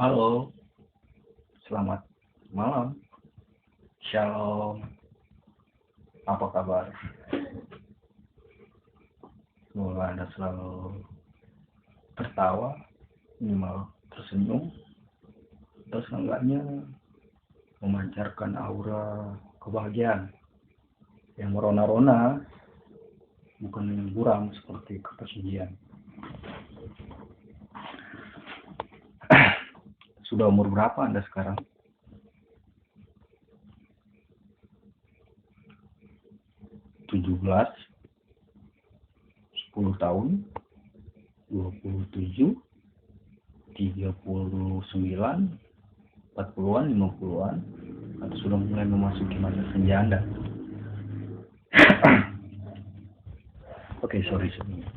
Halo, selamat malam. Shalom, apa kabar? Semoga Anda selalu tertawa, minimal tersenyum, atau seenggaknya memancarkan aura kebahagiaan yang merona-rona, bukan yang buram seperti kepesugihan. Sudah umur berapa Anda sekarang? 17, 10 tahun, 27, 39, 40-an, 50-an, atau sudah mulai memasuki masa senja Anda? Oke, sorry sebelumnya.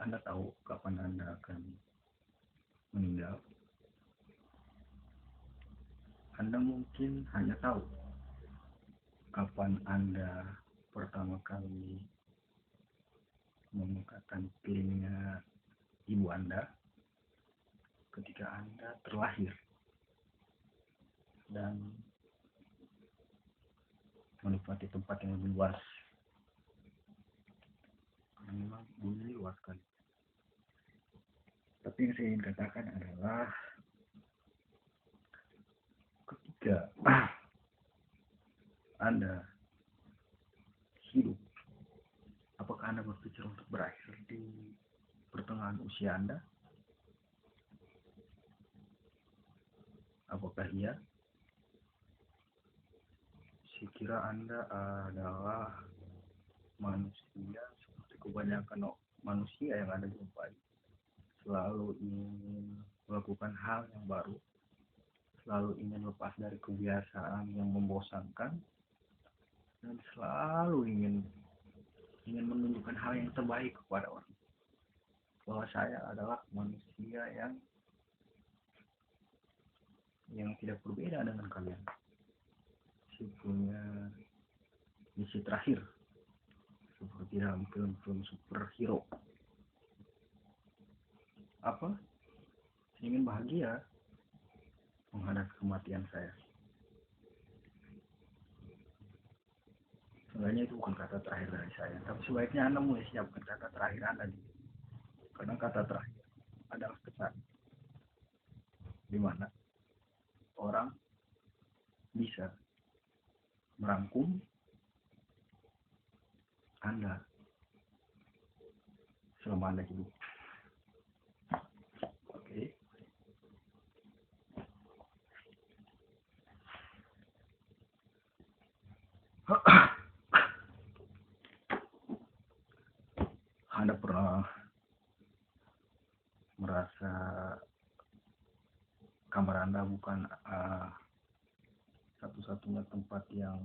Anda tahu kapan Anda akan meninggal? Anda mungkin hanya tahu kapan Anda pertama kali membukakan telinga ibu Anda ketika Anda terlahir dan menikmati tempat yang lebih luas. Karena memang bumi luas kan. Tapi yang saya ingin katakan adalah ketika Anda hidup, apakah Anda berpikir untuk berakhir di pertengahan usia Anda? Apakah iya? Saya kira Anda adalah manusia seperti kebanyakan manusia yang Anda jumpai. Selalu ingin melakukan hal yang baru, selalu ingin lepas dari kebiasaan yang membosankan, dan selalu ingin menunjukkan hal yang terbaik kepada orang. Bahwa saya adalah manusia yang tidak berbeda dengan kalian. Saya punya misi terakhir, seperti dalam film-film superhero. Apa? Saya ingin bahagia menghadapi kematian saya. Sebenarnya itu bukan kata terakhir dari saya, tapi sebaiknya Anda mulai siapkan kata terakhir Anda. Karena kata terakhir adalah kesan, di mana orang bisa merangkum Anda selama Anda hidup. Oke. Anda pernah merasa kamar Anda bukan satu-satunya tempat yang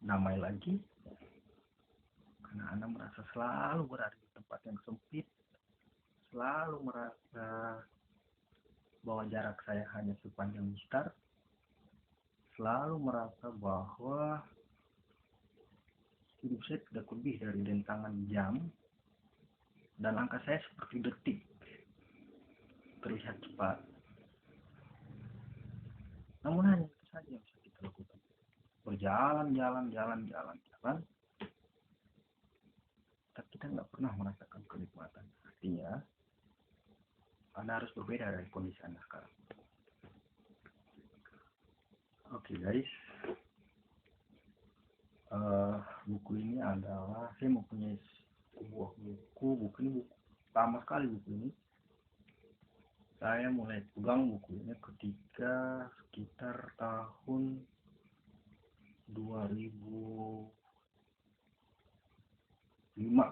damai lagi, karena Anda merasa selalu berada di tempat yang sempit, selalu merasa bahwa jarak saya hanya sepanjang mistar, selalu merasa bahwa hidup saya tidak lebih dari dentangan jam, dan angka saya seperti detik, terlihat cepat. Namun hanya itu saja yang bisa kita lakukan. Berjalan, tapi kita nggak pernah merasakan kenikmatan. Artinya, Anda harus berbeda dari kondisi Anda sekarang. Oke, guys. Buku ini adalah, saya mempunyai sebuah buku ini buku lama sekali. Buku ini saya mulai pegang buku ini ketika sekitar tahun 2005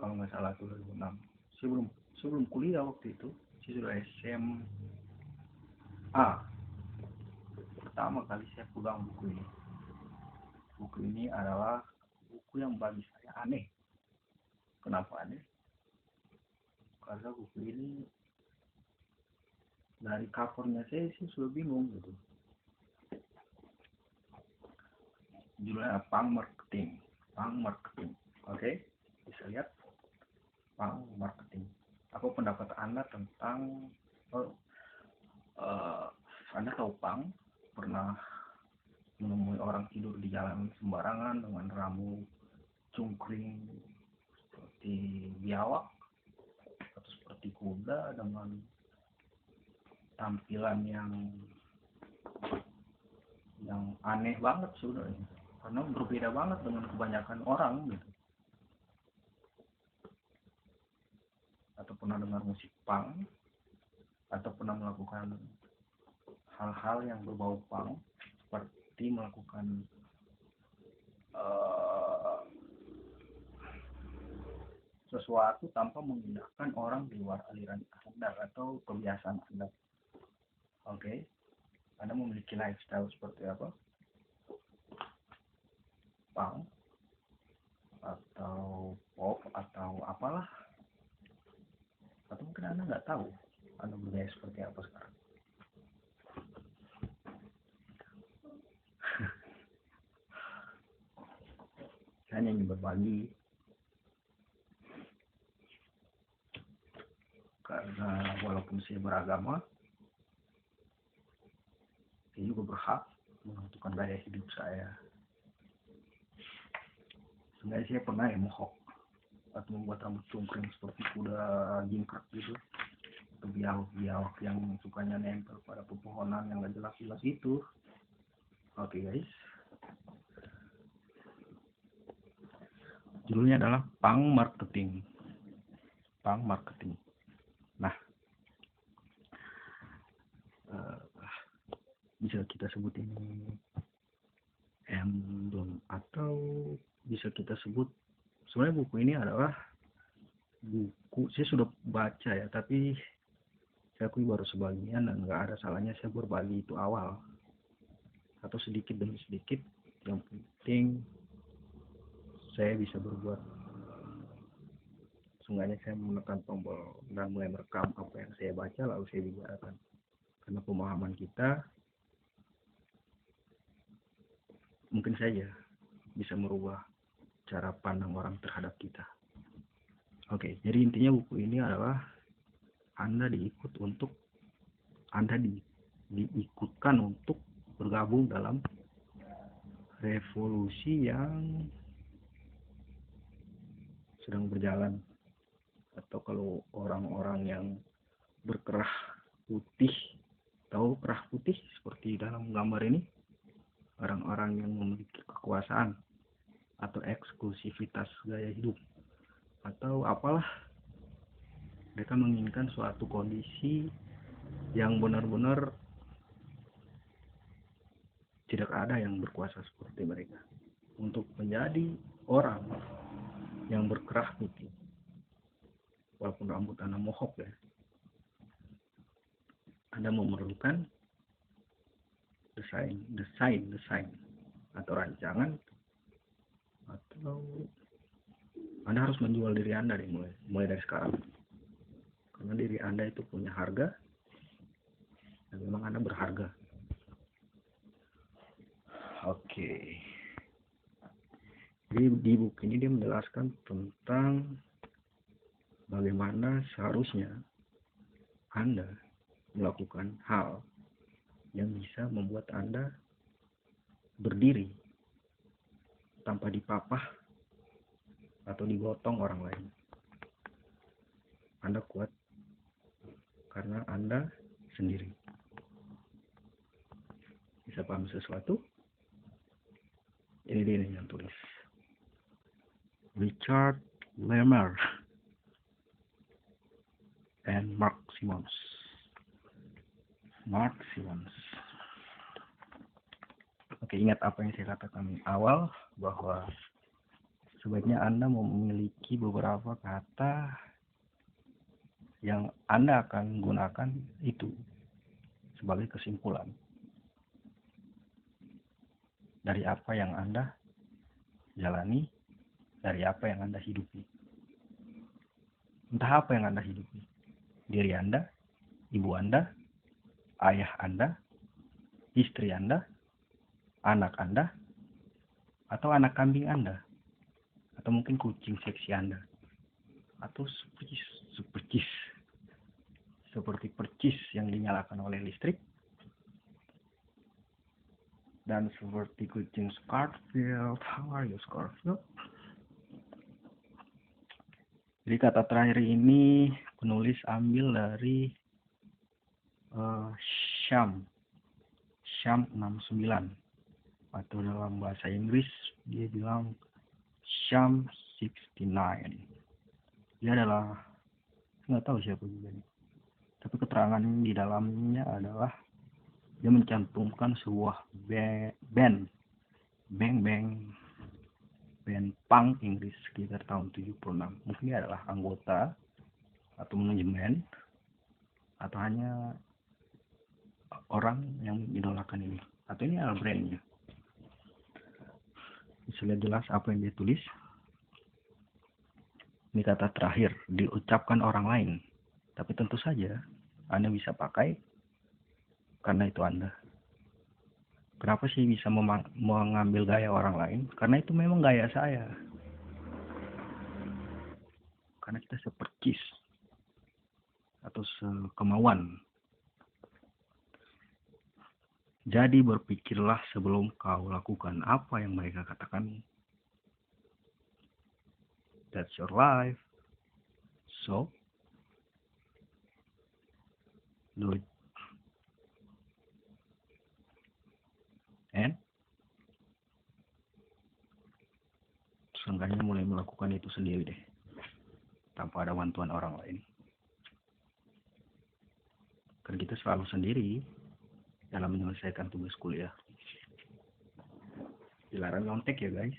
kalau nggak salah, 2006. Sebelum kuliah waktu itu, saya sudah SMA. Pertama kali saya pegang buku ini. Buku ini adalah buku yang bagi saya aneh. Kenapa aneh? Karena buku ini dari covernya saya sih sudah bingung gitu. Judulnya Punk Marketing. Oke? Bisa lihat punk marketing. Apa pendapat Anda tentang Anda tahu punk? Pernah menemui orang tidur di jalan sembarangan dengan rambut cungkring seperti biawak atau seperti kuda dengan tampilan yang aneh banget sebenarnya, karena berbeda banget dengan kebanyakan orang gitu. Atau pernah dengar musik punk, atau pernah melakukan hal-hal yang berbau punk seperti melakukan sesuatu tanpa menggunakan orang di luar aliran Anda atau kebiasaan Anda. Oke, Anda memiliki lifestyle seperti apa? Punk atau pop atau apalah, atau mungkin Anda nggak tahu Anda bergaya seperti apa sekarang. Saya hanya ingin berbagi karena walaupun saya beragama, saya juga berhak menentukan gaya hidup saya. Sebenarnya saya pernah mohawk atau membuat rambut cungkring seperti kuda jingkrak gitu, atau biawak yang sukanya nempel pada pepohonan yang gak jelas-jelas itu. Oke guys, judulnya adalah punk marketing. Punk marketing. Nah, bisa kita sebut ini emblem, atau bisa kita sebut, sebenarnya buku ini adalah buku saya sudah baca ya, tapi saya akui baru sebagian dan nggak ada salahnya saya berbagi itu awal atau sedikit demi sedikit. Yang penting saya bisa berbuat, seenggaknya saya menekan tombol dan mulai merekam apa yang saya baca lalu saya bicarakan, karena pemahaman kita mungkin saja bisa merubah cara pandang orang terhadap kita. Oke, jadi intinya buku ini adalah Anda diikutkan untuk bergabung dalam revolusi yang sedang berjalan, atau kalau orang-orang yang berkerah putih, tahu kerah putih seperti dalam gambar ini, orang-orang yang memiliki kekuasaan atau eksklusivitas gaya hidup atau apalah, mereka menginginkan suatu kondisi yang benar-benar tidak ada yang berkuasa seperti mereka untuk menjadi orang yang berkerah putih. Walaupun rambut Anda mohawk ya, Anda memerlukan desain atau rancangan, atau Anda harus menjual diri Anda mulai dari sekarang, karena diri Anda itu punya harga dan memang Anda berharga. Oke. Jadi di buku ini dia menjelaskan tentang bagaimana seharusnya Anda melakukan hal yang bisa membuat Anda berdiri tanpa dipapah atau digotong orang lain. Anda kuat karena Anda sendiri. Bisa paham sesuatu? Ini dia yang tulis. Richard Lemmer and Mark Simons. Oke, ingat apa yang saya katakan awal, bahwa sebaiknya Anda memiliki beberapa kata yang Anda akan gunakan itu sebagai kesimpulan dari apa yang Anda jalani, dari apa yang Anda hidupi. Entah apa yang Anda hidupi. Diri Anda, ibu Anda, ayah Anda, istri Anda, anak Anda, atau anak kambing Anda, atau mungkin kucing seksi Anda. atau seperti percis yang dinyalakan oleh listrik, dan seperti kucing Scarfield. How are you, Scarfield? Jadi kata terakhir ini penulis ambil dari Sham 69, atau dalam bahasa Inggris dia bilang Sham 69. Dia adalah, nggak tahu siapa juga nih, tapi keterangan di dalamnya adalah dia mencantumkan sebuah band punk Inggris sekitar tahun 76. Mungkin dia adalah anggota atau manajemen atau hanya orang yang mengidolakan ini, atau ini adalah brandnya. Bisa lihat jelas apa yang dia tulis. Ini kata terakhir diucapkan orang lain, tapi tentu saja Anda bisa pakai karena itu Anda. Kenapa sih bisa mengambil gaya orang lain? Karena itu memang gaya saya. Karena kita sepercis atau sekemauan. Jadi berpikirlah sebelum kau lakukan apa yang mereka katakan. That's your life. So, do it. And seenggaknya mulai melakukan itu sendiri deh, tanpa ada bantuan orang lain. Kan kita selalu sendiri dalam menyelesaikan tugas kuliah. Dilarang nyontek ya guys.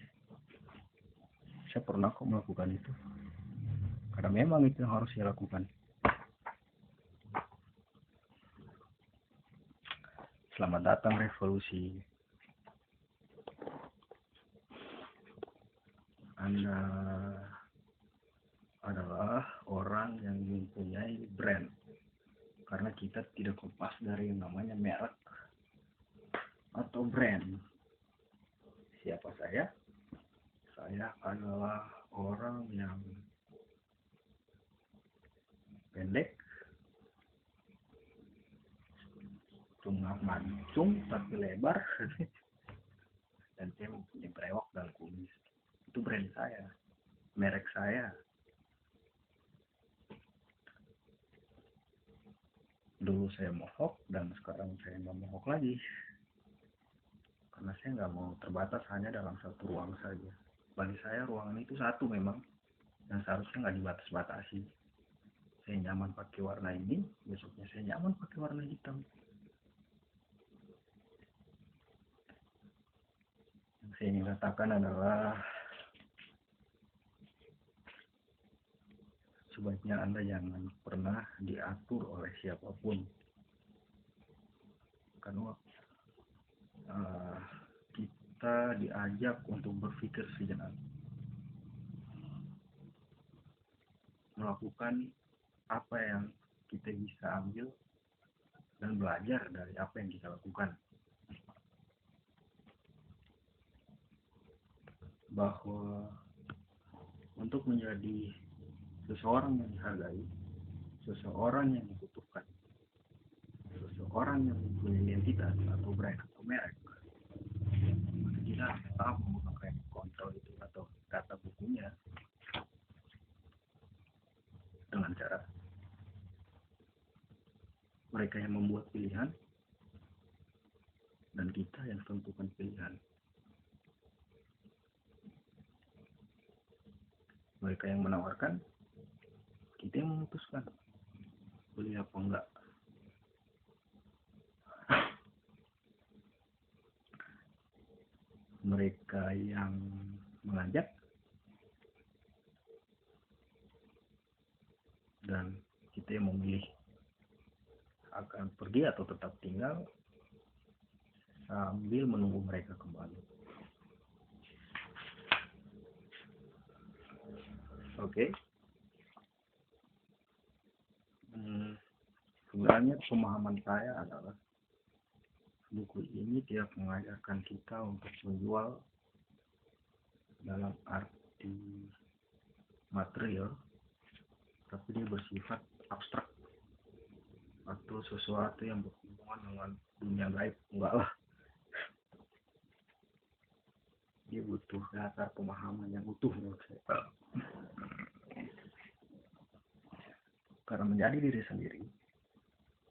Saya pernah kok melakukan itu, karena memang itu yang harus saya lakukan. Selamat datang revolusi. Anda adalah orang yang mempunyai brand, karena kita tidak lepas dari yang namanya merek atau brand. Siapa saya? Saya adalah orang yang pendek, tengah mancung tapi lebar, dan saya mempunyai brewok dan kumis. Itu brand saya, merek saya. Dulu saya mohawk dan sekarang saya nggak mohawk lagi, karena saya nggak mau terbatas hanya dalam satu ruang saja. Bagi saya ruangan itu satu memang, dan seharusnya nggak dibatas-batasi. Saya nyaman pakai warna ini, besoknya saya nyaman pakai warna hitam. Yang saya ingin katakan adalah sebaiknya Anda jangan pernah diatur oleh siapapun, karena kita diajak untuk berpikir sejenak, melakukan apa yang kita bisa ambil dan belajar dari apa yang kita lakukan. Bahwa untuk menjadi seseorang yang dihargai, seseorang yang dibutuhkan, seseorang yang mempunyai identitas atau brand atau merek, kita tetap menggunakan kontrol itu atau kata bukunya dengan cara mereka yang membuat pilihan dan kita yang tentukan pilihan. Mereka yang menawarkan, kita yang memutuskan beli apa enggak. Mereka yang mengajak dan kita yang memilih akan pergi atau tetap tinggal sambil menunggu mereka kembali. Oke. Sebenarnya pemahaman saya adalah buku ini tidak mengajarkan kita untuk menjual dalam arti material, tapi dia bersifat abstrak atau sesuatu yang berhubungan dengan dunia gaib. Enggak lah, dia butuh dasar pemahaman yang utuh menurut saya. Karena menjadi diri sendiri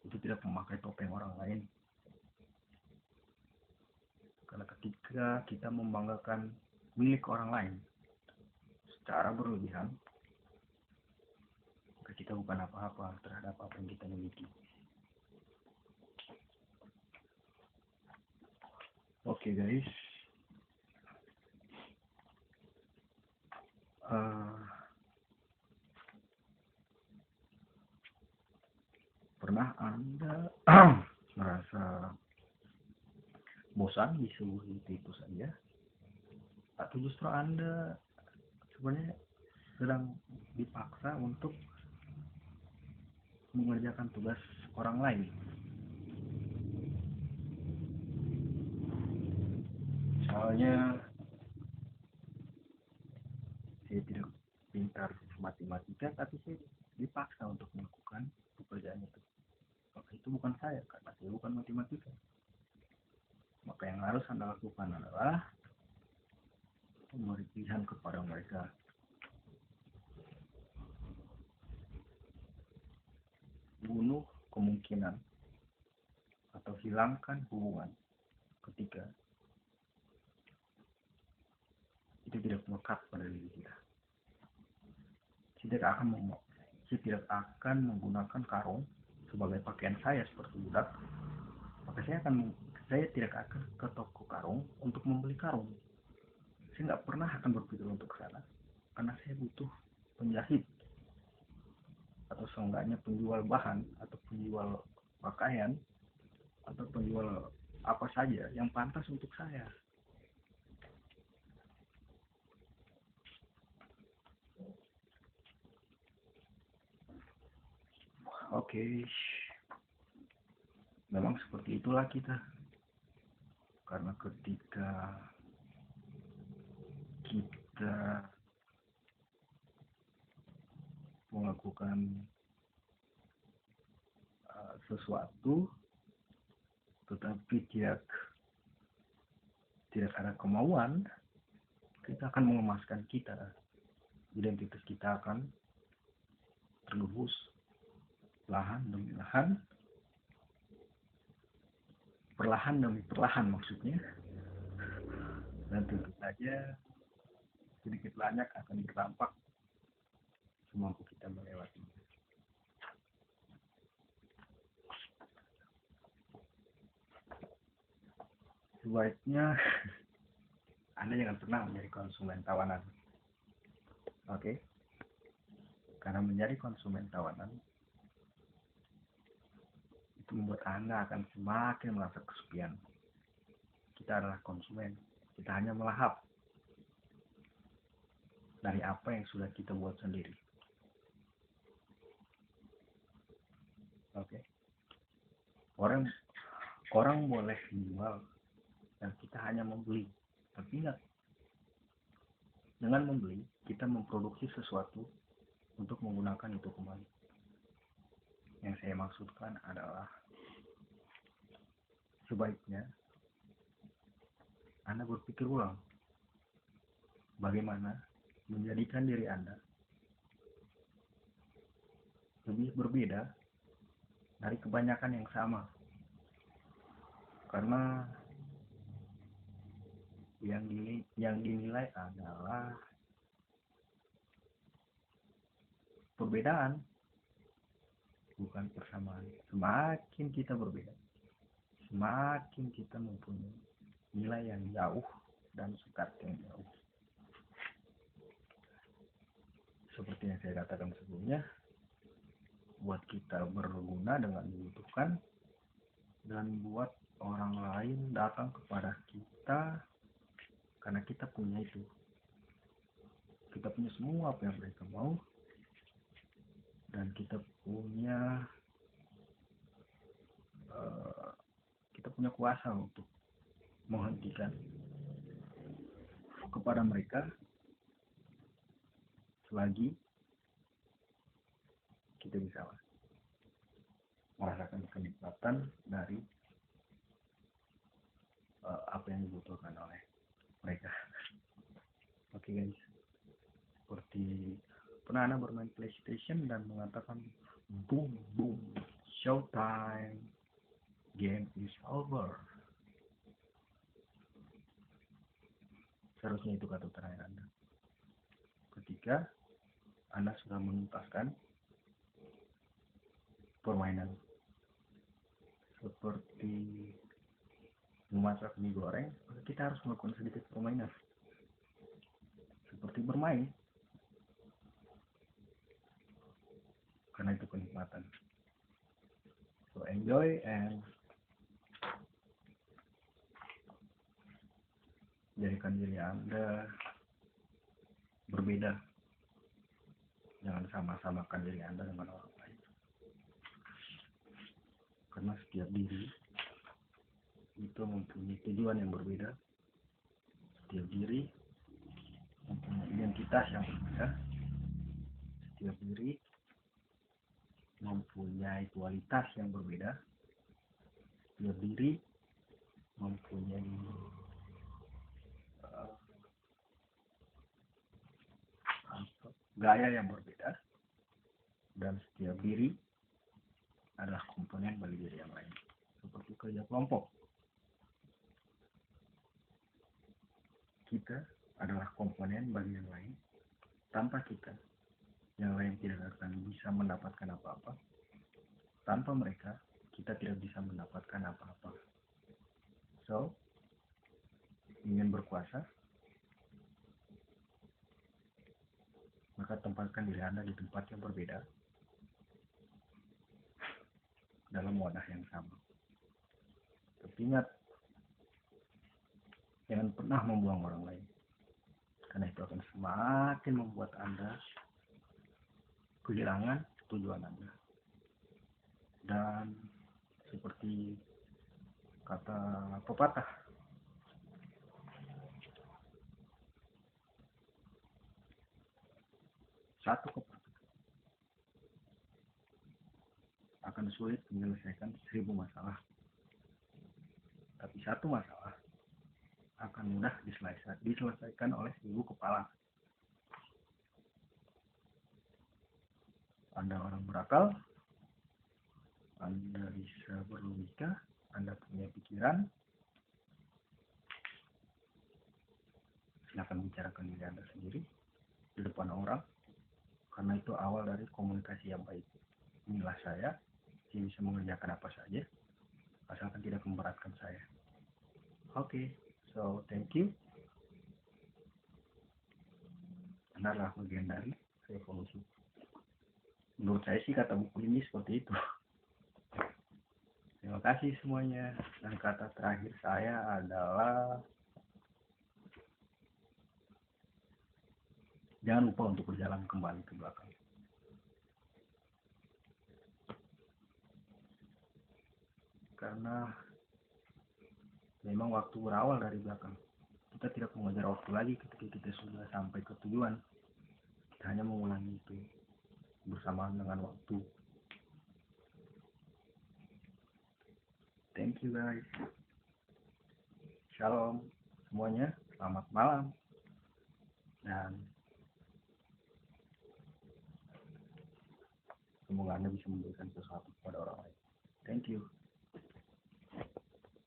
itu tidak memakai topeng orang lain. Karena ketika kita membanggakan milik orang lain secara berlebihan, kita bukan apa-apa terhadap apa yang kita miliki. Oke guys, pernah Anda merasa bosan di sebuah itu saja, atau justru Anda sebenarnya sedang dipaksa untuk mengerjakan tugas orang lain? Misalnya saya tidak pintar matematika, tapi saya dipaksa untuk melakukan pekerjaan itu. Maka itu bukan saya, karena saya bukan matematika. Maka yang harus Anda lakukan adalah memberi pilihan kepada mereka. Bunuh kemungkinan atau hilangkan hubungan ketika itu tidak melekat pada diri kita. Saya tidak akan menggunakan karung sebagai pakaian saya seperti budak. Maka saya tidak akan ke toko karung untuk membeli karung. Saya nggak pernah akan berpikir untuk ke sana, karena saya butuh penjahit atau seenggaknya penjual bahan atau penjual pakaian atau penjual apa saja yang pantas untuk saya. Oke, memang seperti itulah kita. Karena ketika kita melakukan sesuatu tetapi tidak ada kemauan, kita akan mengemaskan kita. Identitas kita akan tergerus lahan demi lahan, perlahan demi perlahan maksudnya, dan tentu saja sedikit banyak akan berdampak semampu kita melewati. Sebaiknya Anda jangan pernah menjadi konsumen tawanan. Oke? Karena menjadi konsumen tawanan itu membuat Anda akan semakin merasa kesepian. Kita adalah konsumen, kita hanya melahap dari apa yang sudah kita buat sendiri. Oke? Orang boleh jual dan kita hanya membeli. Tapi ingat, dengan membeli kita memproduksi sesuatu untuk menggunakan itu kembali. Yang saya maksudkan adalah sebaiknya Anda berpikir ulang bagaimana menjadikan diri Anda lebih berbeda dari kebanyakan yang sama. Karena yang dinilai adalah perbedaan, bukan persamaan. Semakin kita berbeda, semakin kita mempunyai nilai yang jauh dan sekat yang jauh. Seperti yang saya katakan sebelumnya, buat kita berguna dengan dibutuhkan, dan buat orang lain datang kepada kita karena kita punya itu. Kita punya semua apa yang mereka mau, dan kita punya kuasa untuk menghentikan kepada mereka selagi kita bisa merasakan kenikmatan dari apa yang dibutuhkan oleh mereka. Oke guys, seperti pernah Anda bermain PlayStation dan mengatakan boom boom showtime, game is over. Seharusnya itu kata terakhir Anda. Ketika Anda sudah menuntaskan permainan seperti memasak mie goreng, maka kita harus melakukan sedikit permainan seperti bermain, karena itu kenikmatan. So enjoy and jadikan diri Anda berbeda. Jangan sama-samakan diri Anda dengan orang lain, karena setiap diri itu mempunyai tujuan yang berbeda. Setiap diri mempunyai identitas yang berbeda. Setiap diri mempunyai kualitas yang berbeda. Setiap diri mempunyai gaya yang berbeda, dan setiap diri adalah komponen bagi diri yang lain. Seperti kerja kelompok, kita adalah komponen bagi yang lain. Tanpa kita, yang lain tidak akan bisa mendapatkan apa-apa. Tanpa mereka, kita tidak bisa mendapatkan apa-apa. So, ingin berkuasa, maka tempatkan diri Anda di tempat yang berbeda, dalam wadah yang sama. Tapi ingat, jangan pernah membuang orang lain, karena itu akan semakin membuat Anda kehilangan tujuan Anda. Dan seperti kata pepatah, satu pepatah akan sulit menyelesaikan 1000 masalah, tapi satu masalah akan mudah diselesaikan oleh 1000 kepala. Anda orang berakal, Anda bisa berlogika, Anda punya pikiran, silakan bicarakan diri Anda sendiri di depan orang, karena itu awal dari komunikasi yang baik. Inilah saya bisa mengerjakan apa saja, asalkan tidak memberatkan saya. Oke, so thank you. Anda adalah bagian dari revolusi. Menurut saya sih kata buku ini seperti itu. Terima kasih semuanya. Dan kata terakhir saya adalah jangan lupa untuk berjalan kembali ke belakang. Karena memang waktu berawal dari belakang. Kita tidak mengejar waktu lagi ketika kita sudah sampai ke tujuan. Kita hanya mengulangi itu bersamaan dengan waktu. Thank you guys. Shalom semuanya. Selamat malam. Dan semoga Anda bisa memberikan sesuatu kepada orang lain. Thank you.